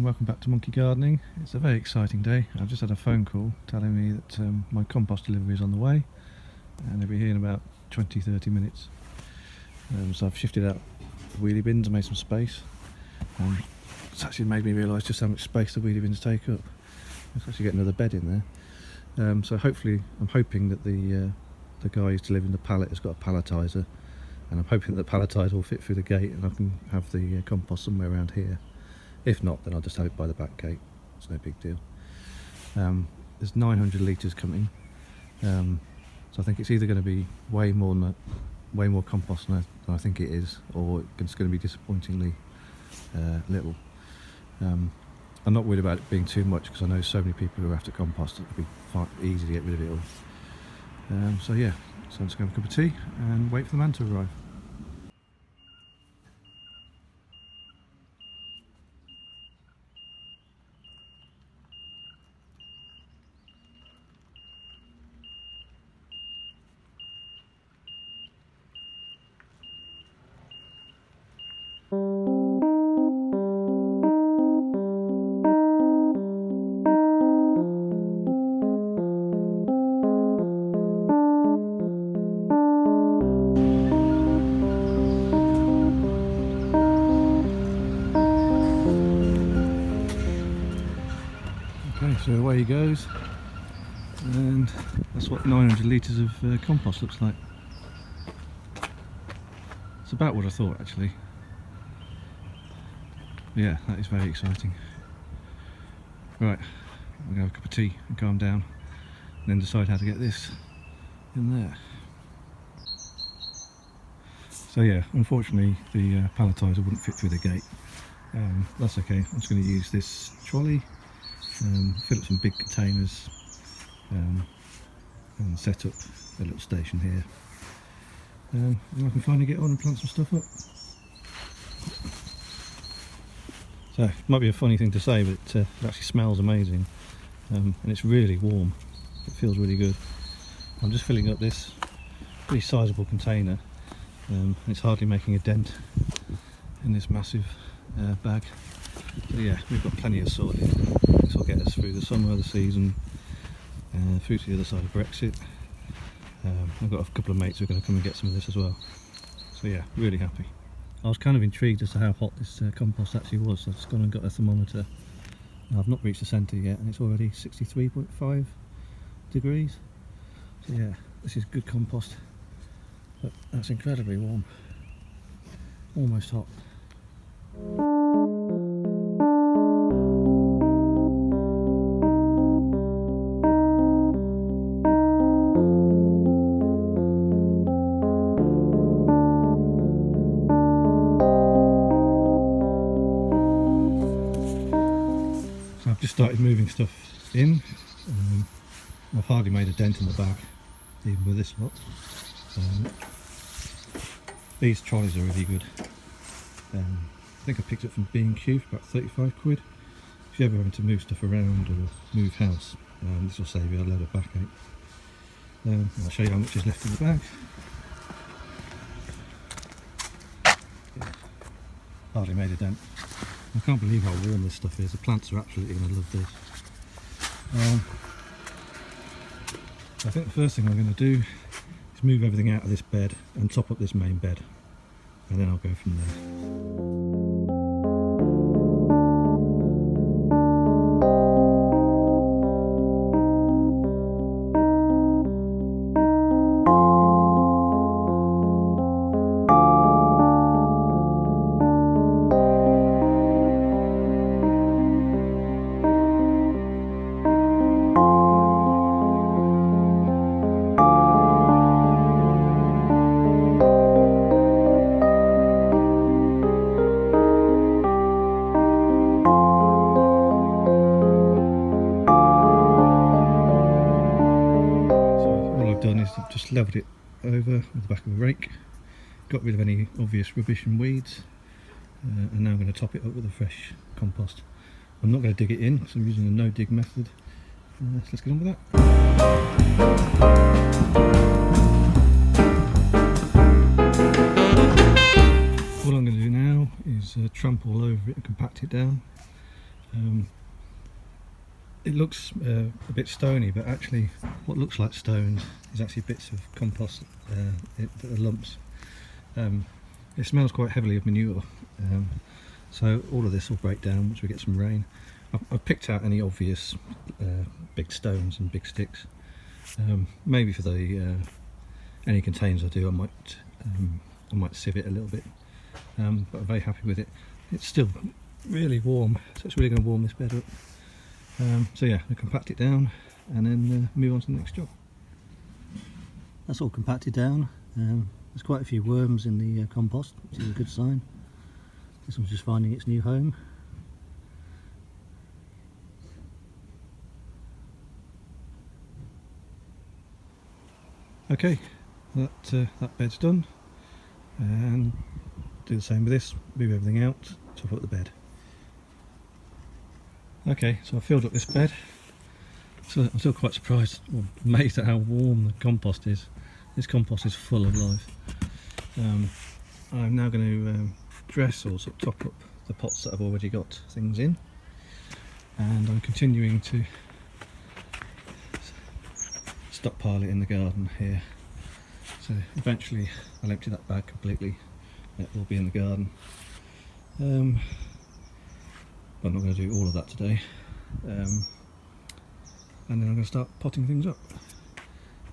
and welcome back to Monkey Gardening. It's a very exciting day. I've just had a phone call telling me that my compost delivery is on the way and they'll be here in about 20-30 minutes. So I've shifted out the wheelie bins and made some space. It's actually made me realise just how much space the wheelie bins take up. Let's actually get another bed in there. So hopefully, I'm hoping that the guy who's delivering the pallet has got a palletiser, and I'm hoping that the palletiser will fit through the gate and I can have the compost somewhere around here. If not, then I'll just have it by the back gate. It's no big deal. There's 900 litres coming, so I think it's either going to be way more compost than I think it is, or it's going to be disappointingly little. I'm not worried about it being too much because I know so many people who are after compost that it'll be quite easy to get rid of it all. So yeah, so I'm just going to have a cup of tea and wait for the man to arrive. So away he goes, and that's what 900 litres of compost looks like. It's about what I thought, actually. Yeah, that is very exciting. Right, I'm going to have a cup of tea and calm down, and then decide how to get this in there. So yeah, unfortunately the palletiser wouldn't fit through the gate. That's okay, I'm just going to use this trolley, fill up some big containers, and set up a little station here, and I can finally get on and plant some stuff up. So it might be a funny thing to say, but it actually smells amazing, and it's really warm. It feels really good. I'm just filling up this pretty sizable container, and it's hardly making a dent in this massive bag. So yeah, we've got plenty of soil here. This will get us through the summer of the season, through to the other side of Brexit. I've got a couple of mates who are going to come and get some of this as well. So yeah, really happy. I was kind of intrigued as to how hot this compost actually was, so I've just gone and got a thermometer. I've not reached the centre yet, and it's already 63.5 degrees. So yeah, this is good compost, but that's incredibly warm. Almost hot. I've just started moving stuff in. I've hardly made a dent in the bag, even with this lot. These trolleys are really good. I think I picked it from B&Q for about 35 quid. If you're ever having to move stuff around or move house, this will save you a load of backache. I'll show you how much is left in the bag. Yeah, hardly made a dent. I can't believe how warm this stuff is. The plants are absolutely going to love this. I think the first thing I'm going to do is move everything out of this bed and top up this main bed, and then I'll go from there. I've just levelled it over with the back of a rake, got rid of any obvious rubbish and weeds, and now I'm going to top it up with a fresh compost. I'm not going to dig it in because I'm using a no dig method. So let's get on with that. All I'm going to do now is trample all over it and compact it down. It looks a bit stony, but actually what looks like stones is actually bits of compost that are lumps. It smells quite heavily of manure, so all of this will break down once we get some rain. I've picked out any obvious big stones and big sticks. Maybe for the any containers I do, I might sieve it a little bit, but I'm very happy with it. It's still really warm, so it's really going to warm this bed up. So yeah, I'll compact it down and then move on to the next job. That's all compacted down. There's quite a few worms in the compost, which is a good sign. This one's just finding its new home. Okay, that bed's done, and do the same with this, move everything out, top up the bed. Okay, so I filled up this bed. So I'm still quite surprised, or amazed at how warm the compost is. This compost is full of life. I'm now going to dress or sort of top up the pots that I've already got things in, and I'm continuing to stockpile it in the garden here. So eventually I'll empty that bag completely. It will be in the garden. But I'm not going to do all of that today. And then I'm going to start potting things up.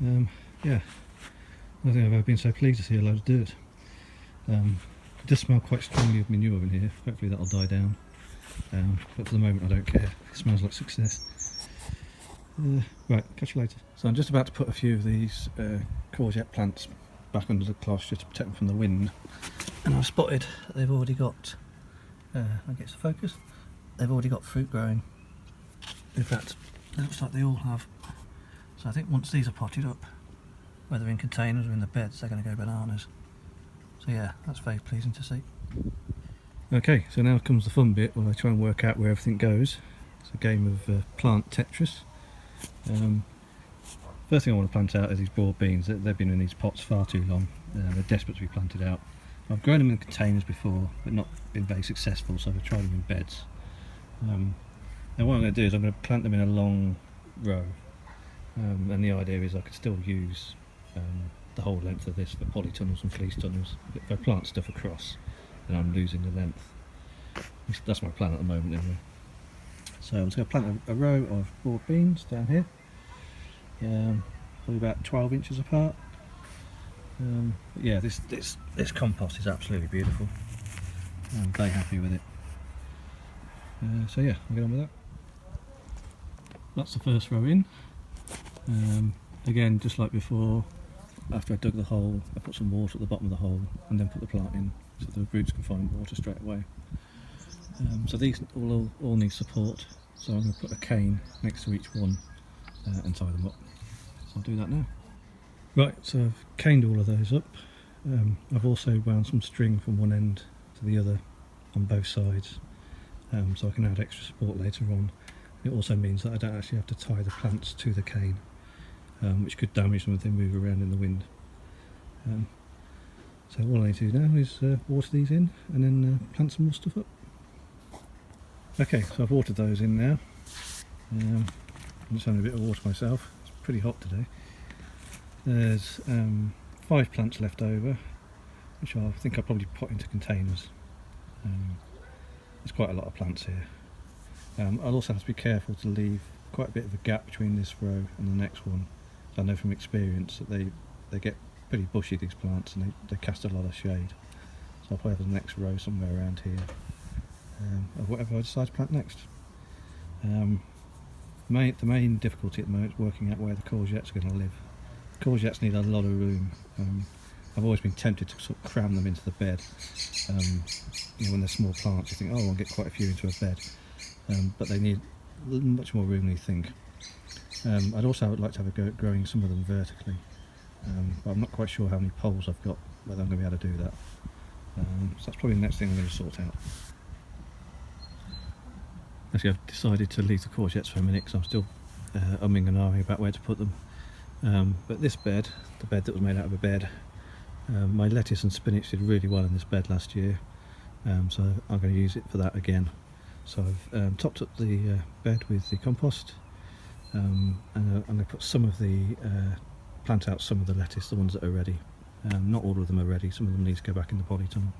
Yeah, I don't think I've ever been so pleased to see a load of dirt. It does smell quite strongly of manure in here. Hopefully that'll die down. But for the moment I don't care. It smells like success. Right, catch you later. So I'm just about to put a few of these courgette plants back under the cloth just to protect them from the wind. And I've spotted that they've already got, I guess the focus, they've already got fruit growing. In fact, it looks like they all have. So I think once these are potted up, whether in containers or in the beds, they're going to go bananas. So yeah, that's very pleasing to see. Okay, so now comes the fun bit where I try and work out where everything goes. It's a game of plant Tetris. First thing I want to plant out is these broad beans. They've been in these pots far too long. They're desperate to be planted out. I've grown them in containers before, but not been very successful, so I've tried them in beds. And what I'm going to do is I'm going to plant them in a long row, and the idea is I could still use the whole length of this for polytunnels and fleece tunnels. If I plant stuff across, then I'm losing the length. That's my plan at the moment anyway. So I'm just going to plant a row of broad beans down here, probably about 12 inches apart. Yeah, this compost is absolutely beautiful. I'm very happy with it. So yeah, I'll get on with that. That's the first row in. Again, just like before, after I dug the hole, I put some water at the bottom of the hole and then put the plant in so the roots can find water straight away. So these all need support, so I'm going to put a cane next to each one and tie them up. So I'll do that now. Right, so I've caned all of those up. I've also wound some string from one end to the other on both sides, so I can add extra support later on. It also means that I don't actually have to tie the plants to the cane, which could damage them if they move around in the wind. So all I need to do now is water these in and then plant some more stuff up. Okay, so I've watered those in now. I'm just having a bit of water myself. It's pretty hot today. There's 5 plants left over, which I think I'll probably pot into containers. There's quite a lot of plants here. I'll also have to be careful to leave quite a bit of a gap between this row and the next one. So I know from experience that they get pretty bushy, these plants, and they cast a lot of shade. So I'll probably have the next row somewhere around here, of whatever I decide to plant next. The main difficulty at the moment is working out where the courgettes are going to live. Courgettes need a lot of room. I've always been tempted to sort of cram them into the bed. You know, when they're small plants, you think, oh, I'll get quite a few into a bed, but they need much more room than you think. I'd also like to have a go at growing some of them vertically, but I'm not quite sure how many poles I've got, whether I'm going to be able to do that. So that's probably the next thing I'm going to sort out. Actually, I've decided to leave the courgettes for a minute because I'm still umming and ahhing about where to put them. But this bed, the bed that was made out of a bed, my lettuce and spinach did really well in this bed last year, so I'm going to use it for that again. So I've topped up the bed with the compost, and I put some of the plant out some of the lettuce, the ones that are ready. Not all of them are ready, some of them need to go back in the polytunnel.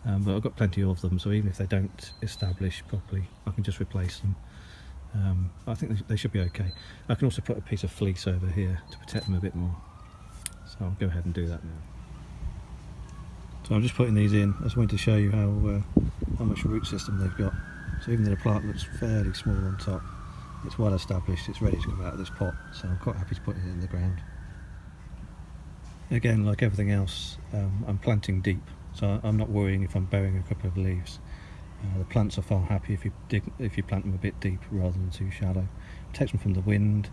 But I've got plenty of them, so even if they don't establish properly, I can just replace them. I think they should be okay. I can also put a piece of fleece over here to protect them a bit more. So I'll go ahead and do that now. So I'm just putting these in. I just wanted to show you how much root system they've got. So even though the plant looks fairly small on top, it's well established, it's ready to come out of this pot, so I'm quite happy to put it in the ground. Again, like everything else, I'm planting deep, so I'm not worrying if I'm burying a couple of leaves. The plants are far happier if you plant them a bit deep rather than too shallow. It protects them from the wind,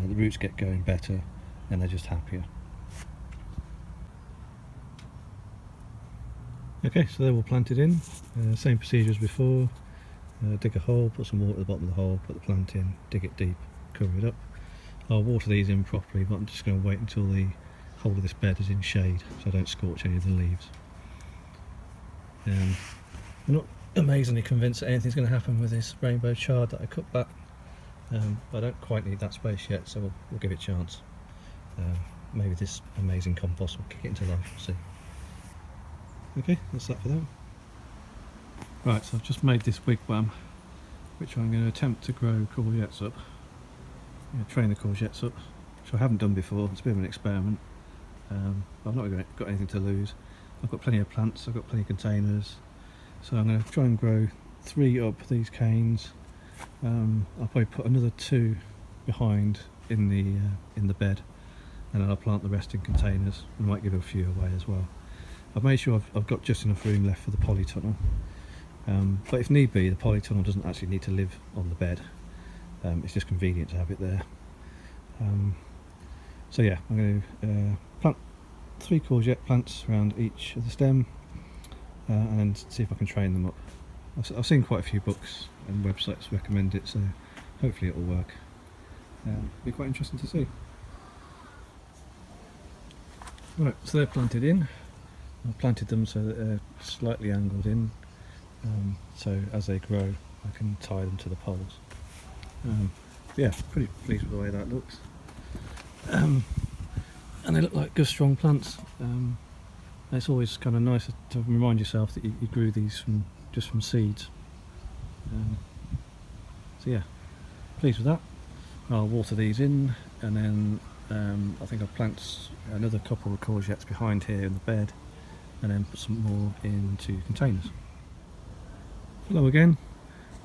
the roots get going better, and they're just happier. Okay, so they're all planted in, same procedure as before. Dig a hole, put some water at the bottom of the hole, put the plant in, dig it deep, cover it up. I'll water these in properly, but I'm just going to wait until the whole of this bed is in shade so I don't scorch any of the leaves. I'm not amazingly convinced that anything's going to happen with this rainbow chard that I cut back. I don't quite need that space yet, so we'll give it a chance. Maybe this amazing compost will kick it into life, we'll see. Okay, that's that for that. Right, so I've just made this wigwam, which I'm going to attempt to grow courgettes up. I'm going to train the courgettes up, which I haven't done before. It's a bit of an experiment. I've not got anything to lose. I've got plenty of plants, I've got plenty of containers. So I'm going to try and grow 3 up these canes. I'll probably put another 2 behind in the bed, and then I'll plant the rest in containers. I might give a few away as well. I've made sure I've got just enough room left for the polytunnel. But if need be, the polytunnel doesn't actually need to live on the bed. It's just convenient to have it there. So yeah, I'm going to plant 3 courgette plants around each of the stem, and then see if I can train them up. I've seen quite a few books and websites recommend it, so hopefully it will work. It'll be quite interesting to see. Right, so they're planted in. I've planted them so that they're slightly angled in. So as they grow I can tie them to the poles. Yeah, pretty pleased with the way that looks. And they look like good strong plants. It's always kind of nice to remind yourself that you grew these just from seeds. So yeah, pleased with that. I'll water these in, and then I think I'll plant another couple of courgettes behind here in the bed, and then put some more into containers. Hello again.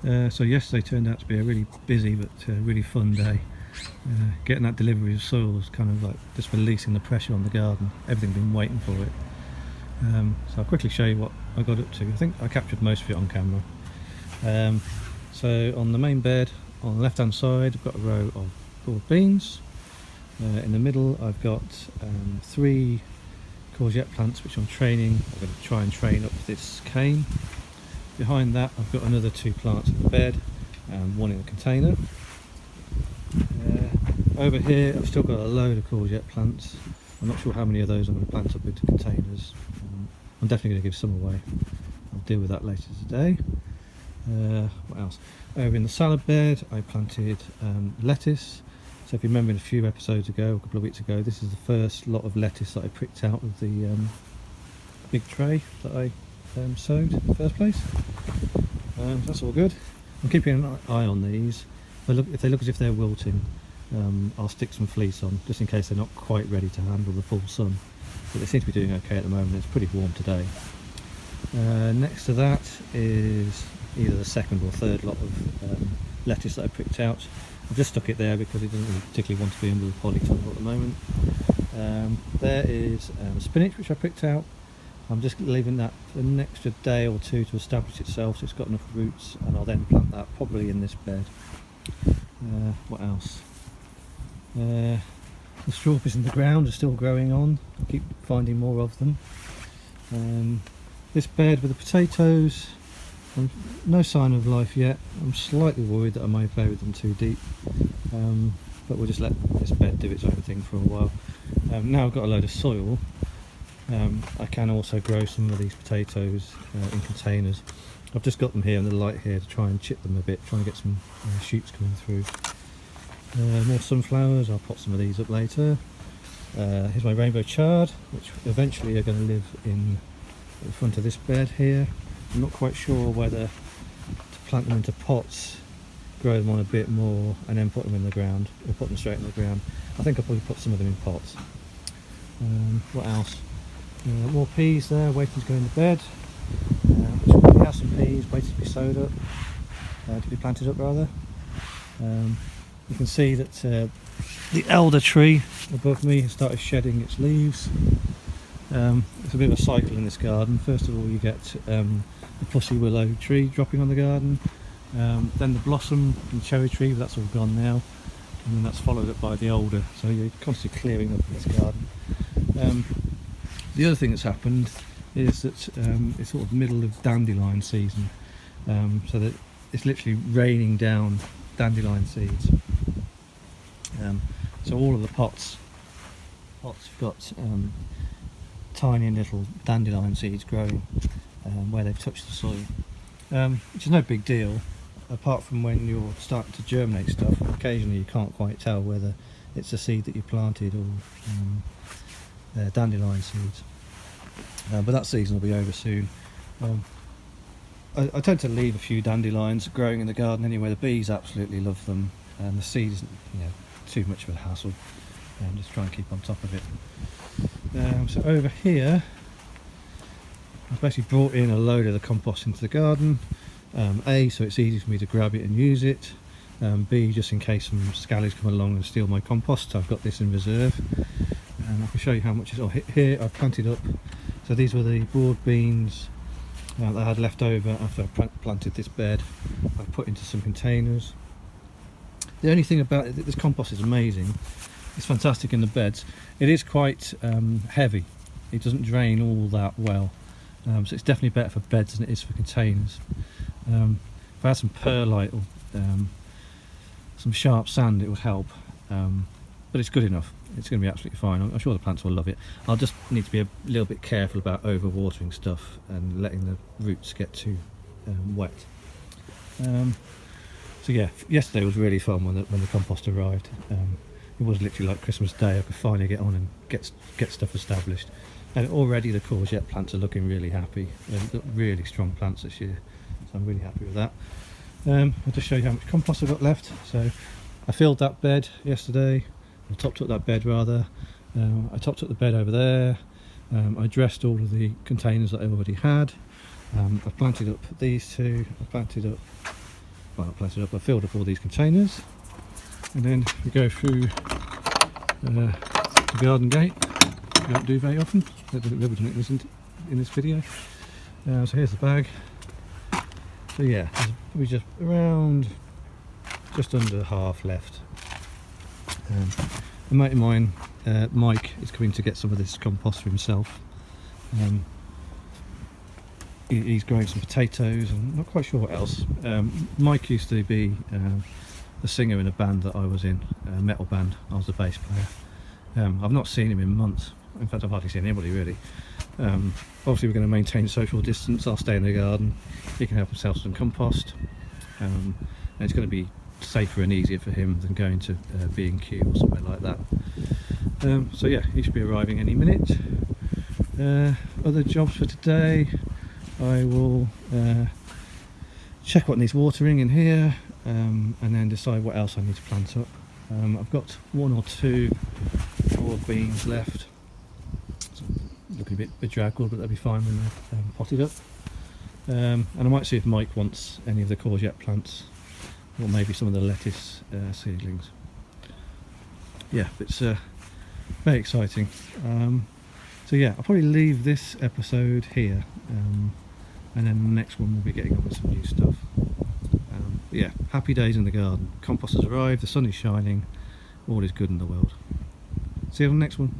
So yesterday turned out to be a really busy but really fun day. Getting that delivery of soil was kind of like just releasing the pressure on the garden. Everything been waiting for it. So I'll quickly show you what I got up to. I think I captured most of it on camera. So on the main bed, on the left hand side, I've got a row of broad beans. In the middle I've got 3 courgette plants which I'm training. I'm going to try and train up this cane. Behind that I've got another 2 plants in the bed and 1 in a container. Over here I've still got a load of courgette plants. I'm not sure how many of those I'm going to plant up into containers. I'm definitely going to give some away. I'll deal with that later today. What else? Over in the salad bed I planted lettuce. So if you remember in a few episodes ago, a couple of weeks ago, this is the first lot of lettuce that I pricked out of the big tray that I sowed in the first place. That's all good. I'm keeping an eye on these. If they look as if they're wilting, I'll stick some fleece on just in case they're not quite ready to handle the full sun. But they seem to be doing okay at the moment. It's pretty warm today. Next to that is either the second or third lot of lettuce that I pricked out. I've just stuck it there because it doesn't really particularly want to be under the polytunnel at the moment. There is spinach which I pricked out. I'm just leaving that for an extra day or 2 to establish itself so it's got enough roots, and I'll then plant that probably in this bed. What else? The strawberries in the ground are still growing on. I keep finding more of them. This bed with the potatoes, no sign of life yet. I'm slightly worried that I may have buried them too deep, but we'll just let this bed do its own thing for a while. Now I've got a load of soil, I can also grow some of these potatoes in containers. I've just got them here in the light here to try and chip them a bit, try and get some shoots coming through. More sunflowers, I'll pop some of these up later. Here's my rainbow chard, which eventually are going to live in the front of this bed here. I'm not quite sure whether to plant them into pots, grow them on a bit more, and then put them in the ground, or put them straight in the ground. I think I'll probably put some of them in pots. What else? More peas there, waiting to go in the bed. Which already has some peas waiting to be sowed up, to be planted up rather. You can see that the elder tree above me has started shedding its leaves. It's a bit of a cycle in this garden. First of all, you get the pussy willow tree dropping on the garden, then the blossom and the cherry tree, but that's all gone now, and then that's followed up by the alder. So you're constantly clearing up this garden. The other thing that's happened is that it's sort of middle of dandelion season, so that it's literally raining down dandelion seeds. So all of the pots have got tiny little dandelion seeds growing where they've touched the soil, which is no big deal, apart from when you're starting to germinate stuff. Occasionally you can't quite tell whether it's a seed that you planted or dandelion seeds. But that season will be over soon. I tend to leave a few dandelions growing in the garden anyway. The bees absolutely love them, and the seed isn't, too much of a hassle. Just try and keep on top of it. So over here, I've basically brought in a load of the compost into the garden. A, so it's easy for me to grab it and use it. B, just in case some scallies come along and steal my compost, I've got this in reserve. And I can show you how much is. Here I've planted up. So these were the broad beans that I had left over after I planted this bed. I put into some containers. The only thing about it, this compost is amazing. It's fantastic in the beds. It is quite heavy. It doesn't drain all that well. So it's definitely better for beds than it is for containers. If I had some perlite or some sharp sand, it would help. But it's good enough. It's going to be absolutely fine. I'm sure the plants will love it. I'll just need to be a little bit careful about overwatering stuff and letting the roots get too wet. So yeah, yesterday was really fun when the compost arrived. It was literally like Christmas Day. I could finally get on and get stuff established. And already the courgette plants are looking really happy. They've got really strong plants this year, so I'm really happy with that. I'll just show you how much compost I've got left. So I filled that bed yesterday. I topped up that bed rather. I topped up the bed over there. I dressed all of the containers that I already had. I planted up these two. I filled up all these containers, and then we go through the garden gate. We don't do very often. I've never done it in this video. So here's the bag. So yeah, there's probably just around, just under half left. A mate of mine, Mike, is coming to get some of this compost for himself. He's growing some potatoes and not quite sure what else. Mike used to be the singer in a band that I was in, a metal band. I was the bass player. I've not seen him in months. In fact, I've hardly seen anybody really. Obviously we're going to maintain social distance. I'll stay in the garden. He can help himself some compost. And it's going to be safer and easier for him than going to B&Q or somewhere like that. So yeah, he should be arriving any minute. Other jobs for today, I will check what needs watering in here, and then decide what else I need to plant up. I've got 1 or 2 broad beans left. So looking a bit bedraggled, but they'll be fine when they're potted up. And I might see if Mike wants any of the courgette plants, or maybe some of the lettuce seedlings. Yeah, it's very exciting. So yeah, I'll probably leave this episode here, and then the next one we'll be getting on with some new stuff. But yeah, happy days in the garden. Compost has arrived, the sun is shining, all is good in the world. See you on the next one.